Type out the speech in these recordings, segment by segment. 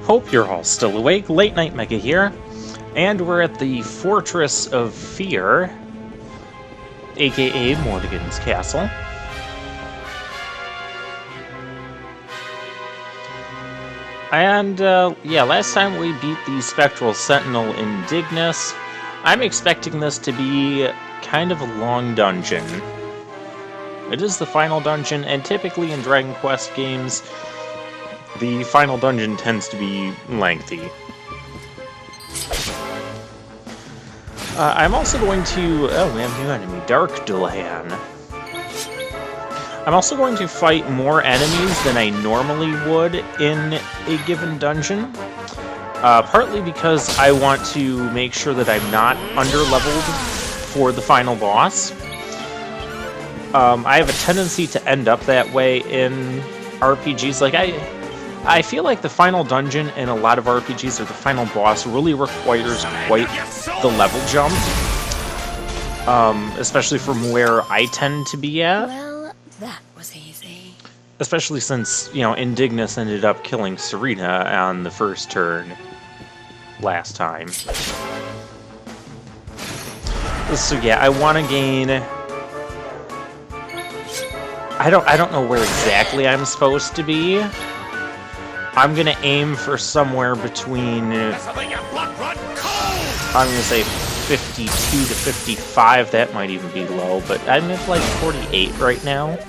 Hope you're all still awake. Late Night Mega here, and we're at the Fortress of Fear, aka Mordegon's Castle. And, yeah, last time we beat the Spectral Sentinel Indignus. I'm expecting this to be kind of a long dungeon. It is the final dungeon, and typically in Dragon Quest games, the final dungeon tends to be lengthy. I'm also going to... Oh, we have a new enemy, Dark Dulan. I'm also going to fight more enemies than I normally would in a given dungeon. Partly because I want to make sure that I'm not under-leveled for the final boss. I have a tendency to end up that way in RPGs. Like, I feel like the final dungeon in a lot of RPGs, or the final boss, really requires quite the level jump. Especially from where I tend to be at. Well, that was easy. Especially since, you know, Indignus ended up killing Serena on the first turn last time. So yeah, I want to gain... I don't know where exactly I'm supposed to be. I'm gonna aim for somewhere between, I'm gonna say 52 to 55, that might even be low, but I'm at like 48 right now.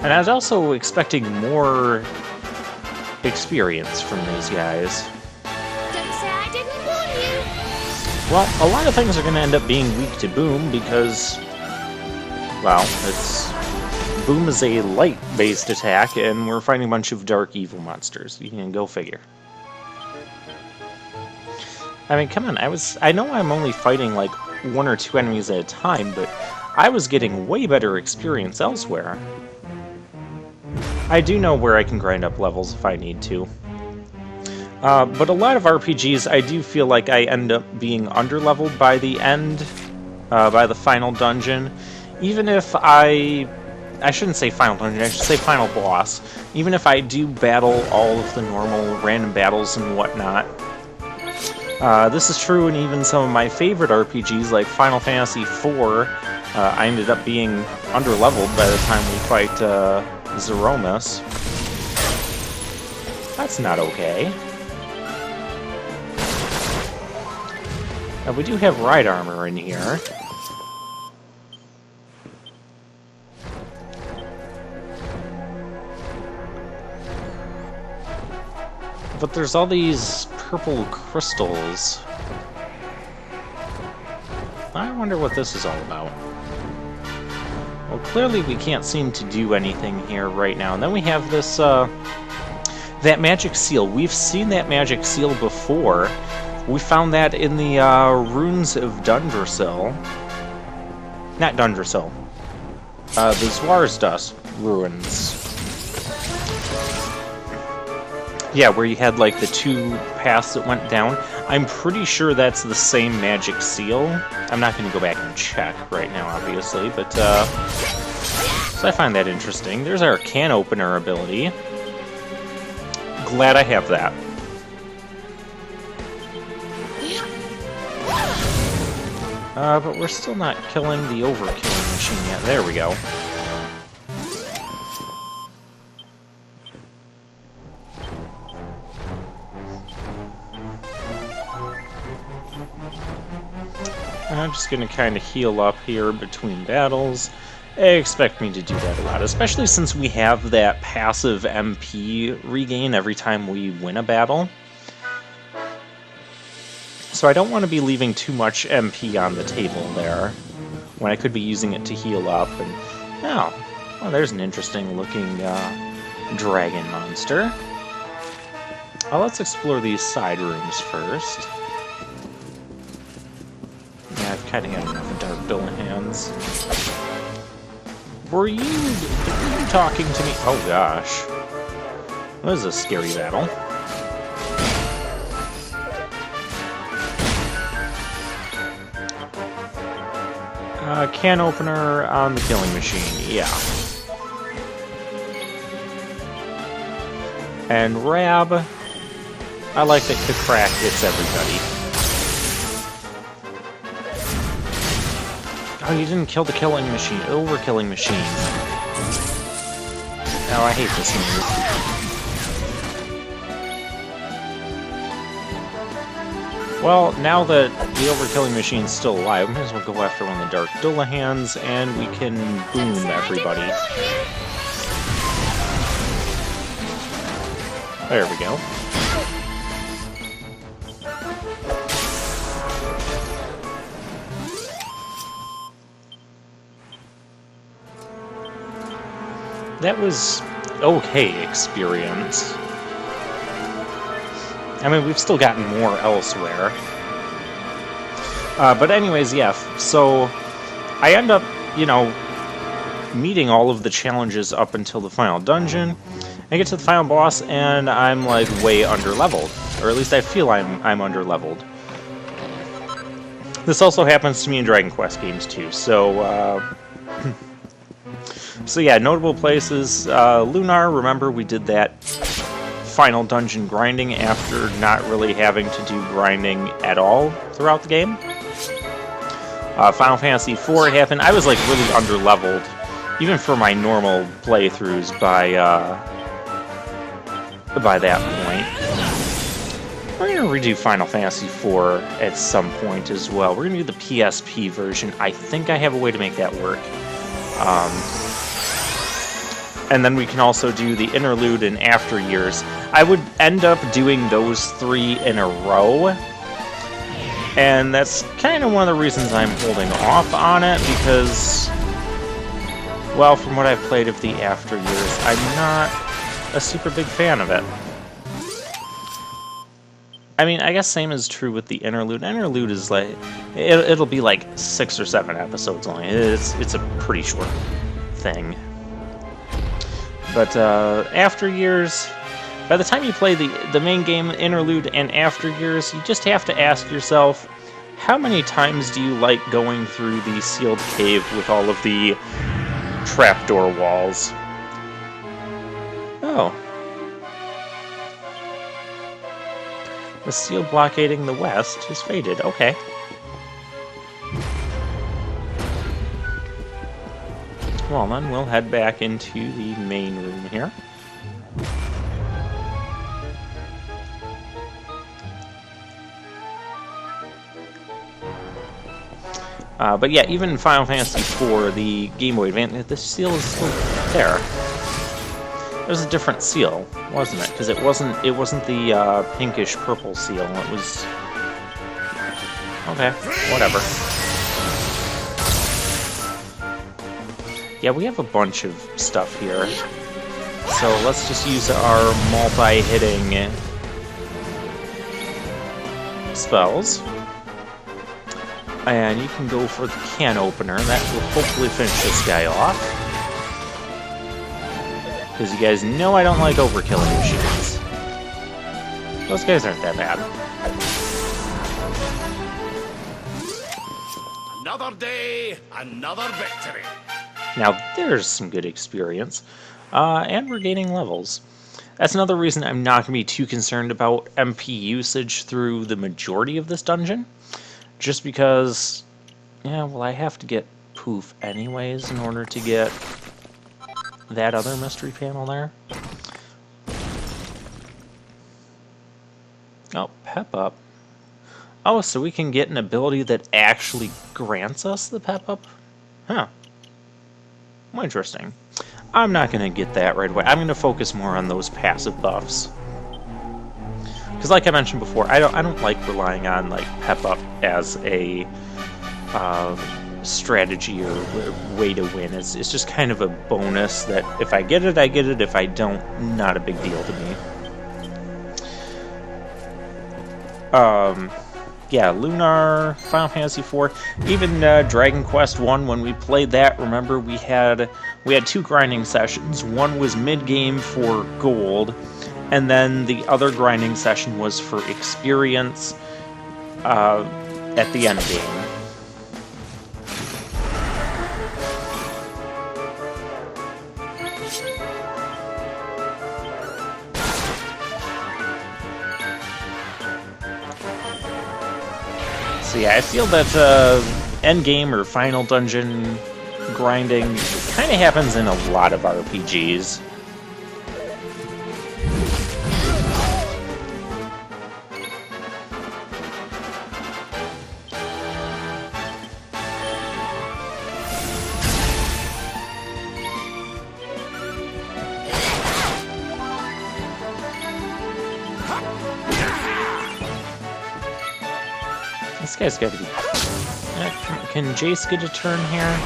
And I was also expecting more experience from these guys. Don't say I didn't warn you. Well, a lot of things are gonna end up being weak to Boom because, well, Boom is a light-based attack, and we're fighting a bunch of dark evil monsters. You can go figure. I mean, come on, I know I'm only fighting like 1 or 2 enemies at a time, but I was getting way better experience elsewhere. I do know where I can grind up levels if I need to. But a lot of RPGs, I do feel like I end up being underleveled by the end, by the final dungeon. Even if I shouldn't say final dungeon, I should say final boss. Even if I do battle all of the normal random battles and whatnot. This is true in even some of my favorite RPGs, like Final Fantasy IV. I ended up being underleveled by the time we fight Zeromus. That's not okay. We do have ride armor in here. But there's all these purple crystals. I wonder what this is all about. Well, clearly we can't seem to do anything here right now. And then we have this, that magic seal. We've seen that magic seal before. We found that in the, runes of Dundrasil. Not Dundrasil. The Zwarsdust ruins. Yeah, where you had, like, the 2 paths that went down. I'm pretty sure that's the same magic seal. I'm not going to go back and check right now, obviously, but, so I find that interesting. There's our can opener ability. Glad I have that. But we're still not killing the overkilling machine yet. There we go. I'm just going to kind of heal up here between battles. Expect me to do that a lot, especially since we have that passive MP regain every time we win a battle. So I don't want to be leaving too much MP on the table there, when I could be using it to heal up. And oh, there's an interesting looking dragon monster. Let's explore these side rooms first. Yeah, I've kind of got enough Dark Dullahans. Were you talking to me? Oh gosh. That was a scary battle. Can opener on the killing machine, yeah. And Rab, I like that Crack hits everybody. Oh, you didn't kill the killing machine. Overkilling machine. Oh, I hate this move. Well, now that the overkilling machine's still alive, we might as well go after one of the Dark Dullahans, and we can boom everybody. There we go. That was okay experience. I mean, we've still gotten more elsewhere. But anyways, yeah, so I end up, you know, meeting all of the challenges up until the final dungeon. I get to the final boss, and I'm, like, way under-leveled. Or at least I feel I'm under-leveled. This also happens to me in Dragon Quest games, too, so, So yeah, notable places, Lunar, remember we did that final dungeon grinding after not really having to do grinding at all throughout the game. Final Fantasy IV happened. I was like really under-leveled, even for my normal playthroughs by that point. We're going to redo Final Fantasy IV at some point as well. We're going to do the PSP version. I think I have a way to make that work. And then we can also do the interlude and after years. I would end up doing those 3 in a row. And that's kind of one of the reasons I'm holding off on it, because, well, from what I've played of the after years, I'm not a super big fan of it. I mean, I guess same is true with the interlude. Interlude is like, it'll be like 6 or 7 episodes only. It's a pretty short thing. But after years, by the time you play the main game, interlude, and after years, you just have to ask yourself, how many times do you like going through the sealed cave with all of the trapdoor walls? Oh. The seal blockading the west has faded. Okay. Well, then we'll head back into the main room here. But yeah, even in Final Fantasy IV, the Game Boy Advance, the seal is still there. It was a different seal, wasn't it? Because it wasn't the pinkish purple seal. It was okay, whatever. Yeah, we have a bunch of stuff here. So let's just use our multi-hitting spells. And you can go for the can opener. That will hopefully finish this guy off. Because you guys know I don't like overkilling machines. Those guys aren't that bad. Another day, another victory. Now, there's some good experience. And we're gaining levels. That's another reason I'm not going to be too concerned about MP usage through the majority of this dungeon. Just because, yeah, well, I have to get Poof anyways in order to get that other mystery panel there. Oh, Pep Up. Oh, so we can get an ability that actually grants us the Pep Up? Huh. Well, interesting. I'm not going to get that right away. I'm going to focus more on those passive buffs. Because like I mentioned before, I don't like relying on like Pep Up as a strategy or way to win. It's just kind of a bonus that if I get it, I get it. If I don't, not a big deal to me. Yeah, Lunar, Final Fantasy IV, even Dragon Quest I, when we played that, remember we had 2 grinding sessions. One was mid-game for gold, and then the other grinding session was for experience at the end game. So yeah, I feel that end game or final dungeon grinding kind of happens in a lot of RPGs. This guy's got to be... can Jace get a turn here?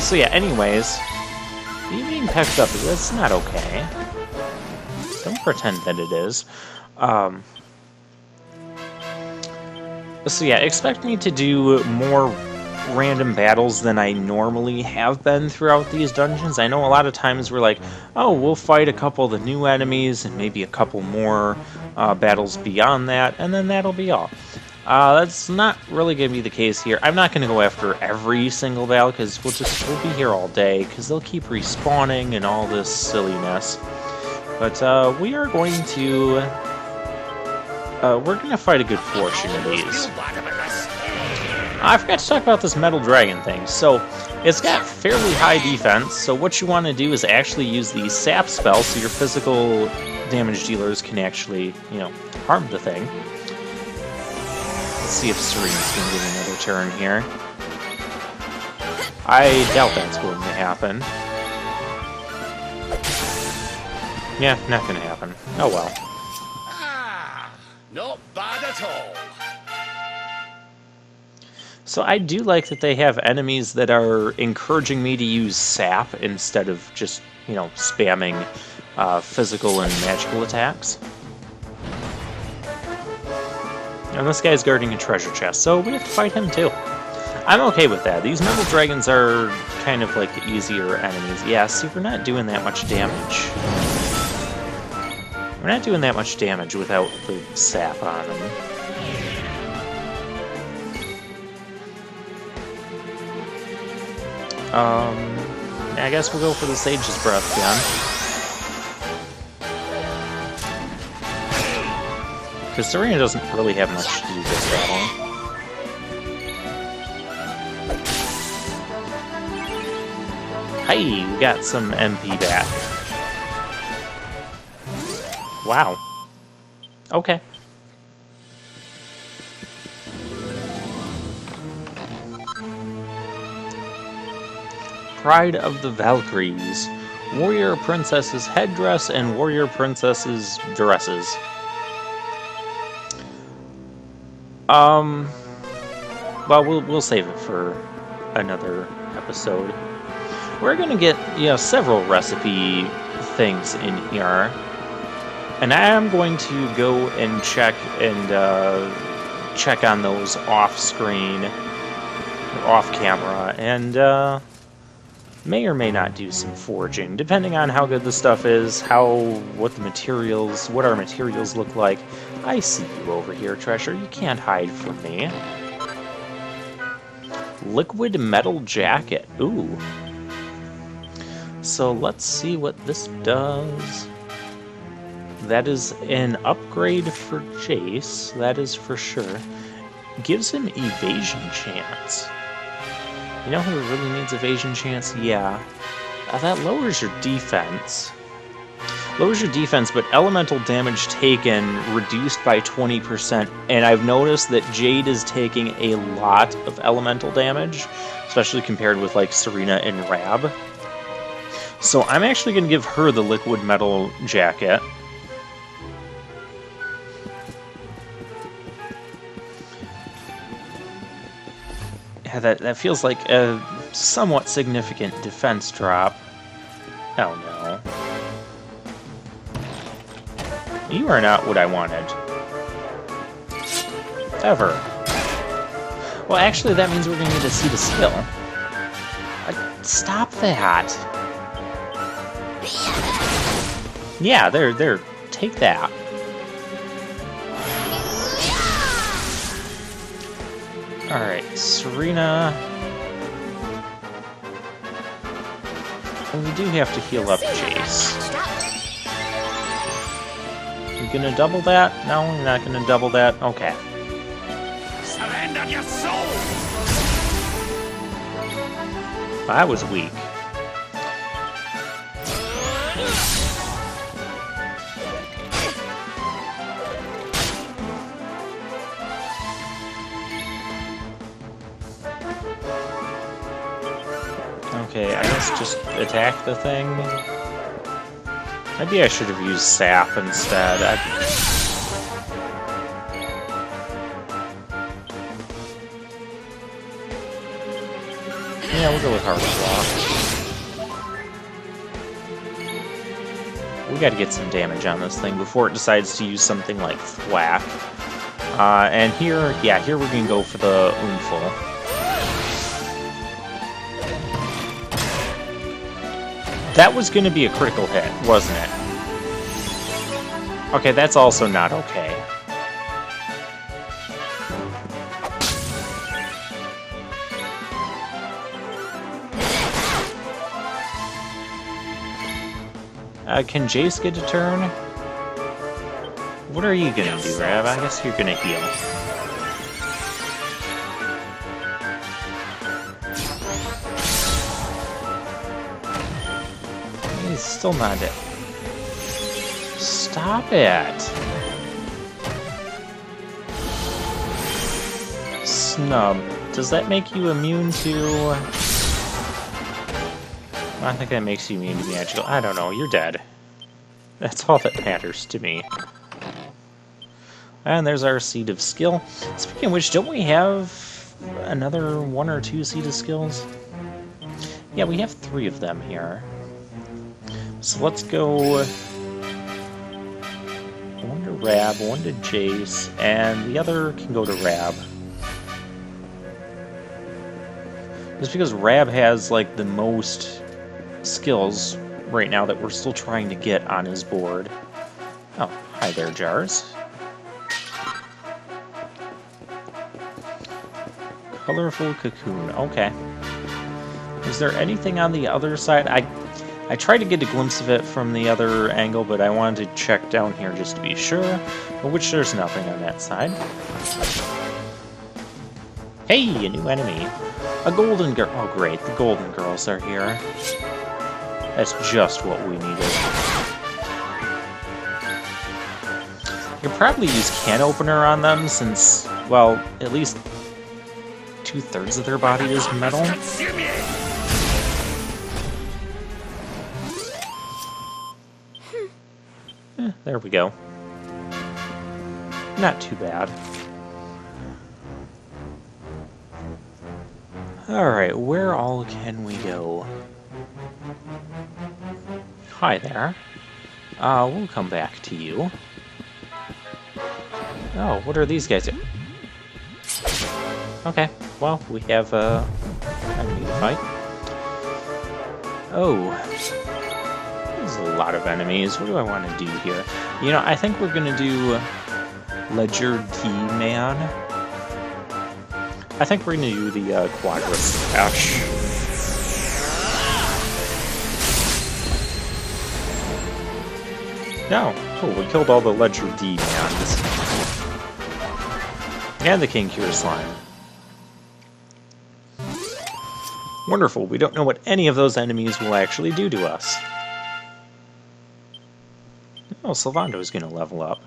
So yeah, anyways, you being pecked up, that's not okay. Don't pretend that it is. So yeah, expect me to do more random battles than I normally have been throughout these dungeons. I know a lot of times we're like, oh, we'll fight a couple of the new enemies and maybe a couple more battles beyond that, and then that'll be all. That's not really going to be the case here. I'm not going to go after every single battle because we'll be here all day because they'll keep respawning and all this silliness. But we are going to fight a good portion of these. I forgot to talk about this metal dragon thing. So it's got fairly high defense. So what you want to do is actually use the sap spell so your physical damage dealers can actually, harm the thing. Let's see if Serena's going to get another turn here. I doubt that's going to happen. Yeah, not going to happen. Oh well. Not bad at all. So I do like that they have enemies that are encouraging me to use sap instead of just, spamming physical and magical attacks. And this guy's guarding a treasure chest, so we have to fight him too. I'm okay with that. These metal dragons are kind of like the easier enemies. Yeah, see, we're not doing that much damage. We're not doing that much damage without the sap on them. I guess we'll go for the Sage's Breath again. Because Serena doesn't really have much to do this battle. Hey, we got some MP back. Wow. Okay. Pride of the Valkyries. Warrior Princess's headdress and Warrior Princess's dresses. Well, we'll save it for another episode. We're gonna get, several recipe things in here. And I am going to go and check on those off-screen, off-camera, and may or may not do some foraging, depending on how good the stuff is, what our materials look like. I see you over here, Treasure. You can't hide from me. Liquid metal jacket. Ooh. So let's see what this does. That is an upgrade for Jace, that is for sure. Gives him evasion chance. You know who really needs evasion chance? Yeah. That lowers your defense. Lowers your defense, but elemental damage taken reduced by 20%. And I've noticed that Jade is taking a lot of elemental damage, especially compared with like Serena and Rab. So I'm actually going to give her the liquid metal jacket. Yeah, that feels like a somewhat significant defense drop. Oh no. You are not what I wanted. Ever. Well, actually, that means we're going to need to see the skill. Stop that. Yeah, there. Take that. Alright, Serena. And we do have to heal up Jace. You gonna double that? No, you're not gonna double that? Okay. Surrender your soul! That was weak. Okay, I guess just attack the thing. Maybe I should have used sap instead. Yeah, we'll go with Harvest Law. We gotta get some damage on this thing before it decides to use something like Thwack. And here, yeah, here we're gonna go for the Oonful. That was gonna be a critical hit, wasn't it? Okay, that's also not okay. Can Jace get a turn? What are you gonna do, Rab? I guess you're gonna heal. He's still not dead. Stop it! Snub. Does that make you immune to... I think that makes you immune to magical. I don't know, you're dead. That's all that matters to me. And there's our Seed of Skill. Speaking of which, don't we have another 1 or 2 Seed of Skills? Yeah, we have 3 of them here. So let's go... 1 to Rab, 1 to Jace, and the other can go to Rab. Just because Rab has, like, the most skills right now that we're still trying to get on his board. Oh, hi there, Jars. Colorful Cocoon, okay. Is there anything on the other side? I tried to get a glimpse of it from the other angle, but I wanted to check down here just to be sure, which there's nothing on that side. Hey, a new enemy. A golden girl. Oh, great, the golden girls are here. That's just what we needed. You could probably use can opener on them since, well, at least 2/3 of their body is metal. There we go. Not too bad. Alright, where all can we go? Hi there. We'll come back to you. Oh, what are these guys doing? Okay, well, we have enemy to fight. Oh. There's a lot of enemies. What do I want to do here? You know, I think we're gonna do Ledger D-Man. I think we're gonna do the Quadra Slash. No. Oh, we killed all the Ledger D-Mans. And the King Cure Slime. Wonderful, we don't know what any of those enemies will actually do to us. Oh, Sylvando's gonna level up.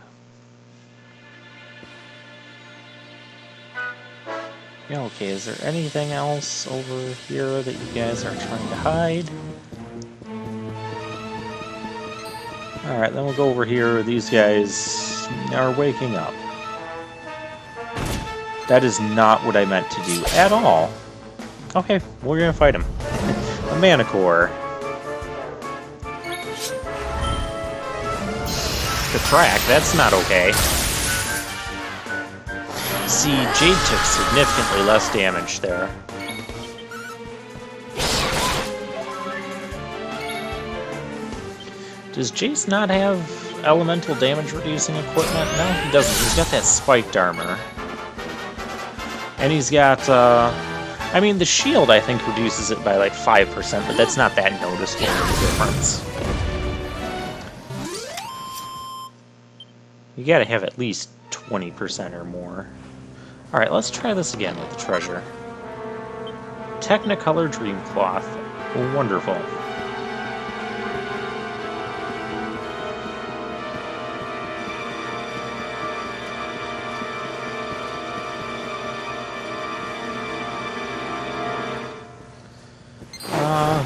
Yeah, okay, is there anything else over here that you guys are trying to hide? Alright, then we'll go over here. These guys are waking up. That is not what I meant to do at all. Okay, we're gonna fight him. A Manicore. The track, that's not okay. See, Jade took significantly less damage there. Does Jace not have elemental damage reducing equipment? No, he doesn't. He's got that spiked armor. And he's got, I mean, the shield, I think, reduces it by like 5%, but that's not that noticeable of a difference. You gotta have at least 20% or more. Alright, let's try this again with the treasure. Technicolor Dream Cloth. Wonderful.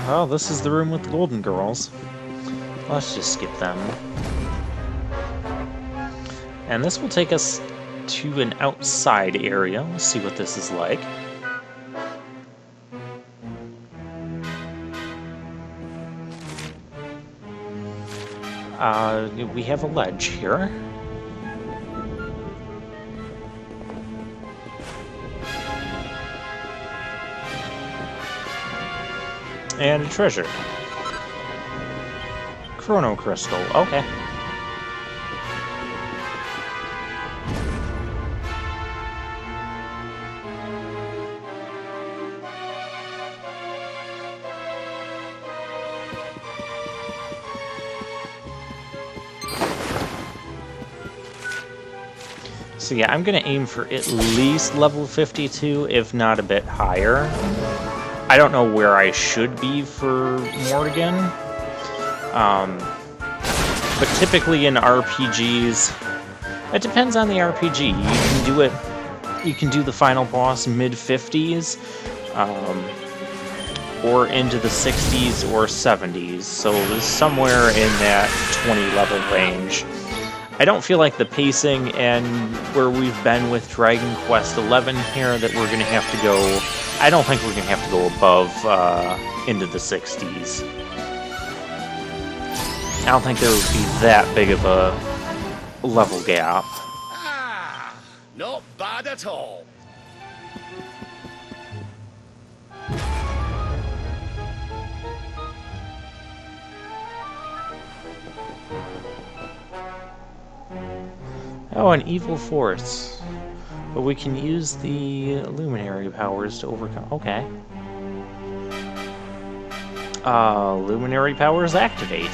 Well, this is the room with the Golden Girls. Let's just skip them. And this will take us to an outside area. Let's see what this is like. We have a ledge here. And a treasure. Chrono Crystal, okay. So yeah, I'm gonna aim for at least level 52, if not a bit higher. I don't know where I should be for Morrigan. But typically in RPGs, it depends on the RPG. You can do it, you can do the final boss mid-50s, or into the 60s or 70s, so somewhere in that 20 level range. I don't feel like the pacing and where we've been with Dragon Quest XI here that we're going to have to go... I don't think we're going to have to go above into the 60s. I don't think there would be that big of a level gap. Ah, not bad at all. Oh, an evil force. But we can use the luminary powers to overcome... Okay. Luminary powers activate.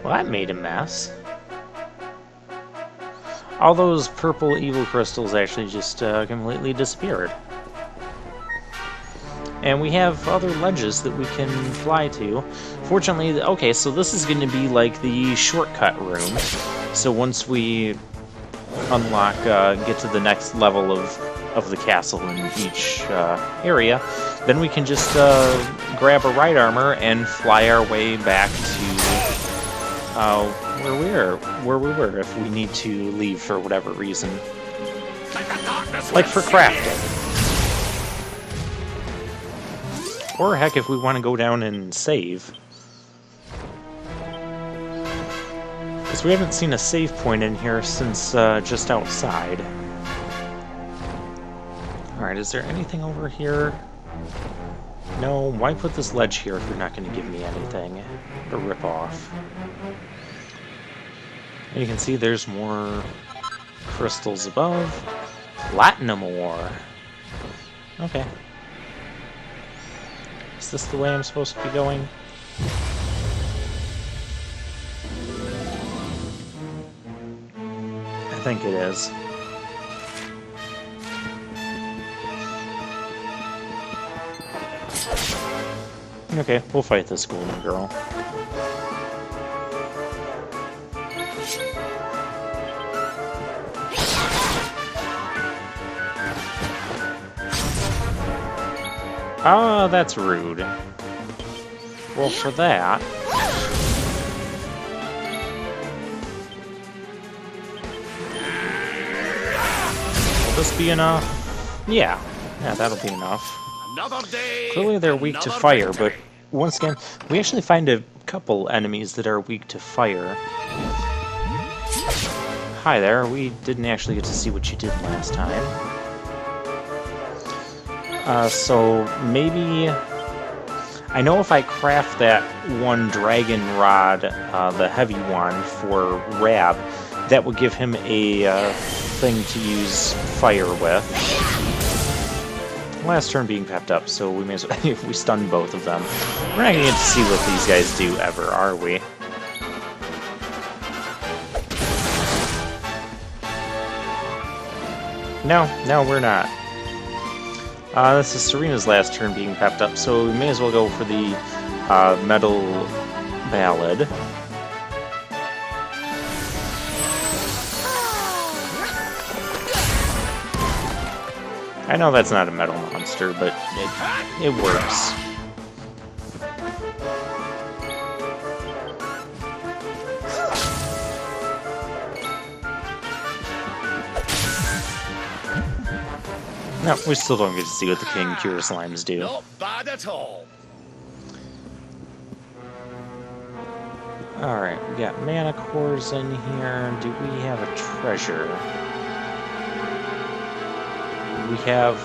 Well, that made a mess. All those purple evil crystals actually just completely disappeared. And we have other ledges that we can fly to. Fortunately, okay, so this is going to be like the shortcut room. So once we unlock, get to the next level of the castle in each area, then we can just grab a ride armor and fly our way back to where we were if we need to leave for whatever reason. Like for crafting. Or heck, if we want to go down and save. Because we haven't seen a save point in here since just outside. Alright, is there anything over here? No, why put this ledge here if you're not going to give me anything to rip off? And you can see there's more crystals above. Platinum ore. Okay. Is this the way I'm supposed to be going? I think it is. Okay, we'll fight this golden girl. Ah, that's rude. Well, for that... will this be enough? Yeah, that'll be enough. Another day, clearly they're weak to fire, but once again, we actually find a couple enemies that are weak to fire. Hi there, we didn't actually get to see what you did last time. So maybe... I know if I craft that one dragon rod, the heavy one, for Rab, that would give him a thing to use fire with. last turn being pepped up, so we may as well... we stun both of them. We're not gonna get to see what these guys do ever, are we? No, we're not. This is Serena's last turn being pepped up, so we may as well go for the Metal Ballad. I know that's not a metal monster, but it works. No, we still don't get to see what the King Cure Slimes do. Not bad at all. Alright, we got mana cores in here. Do we have a treasure? We have...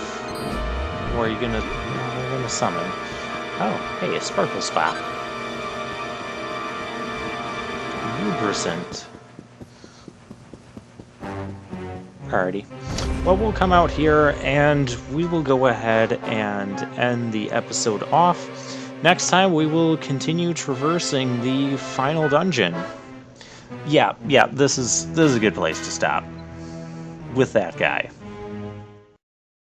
Or are you gonna... we're gonna summon. Oh, hey, a Sparkle Spot. Lubricant. Alrighty. Well, we'll come out here and we will go ahead and end the episode off. Next time we will continue traversing the final dungeon. Yeah, this is a good place to stop with that guy.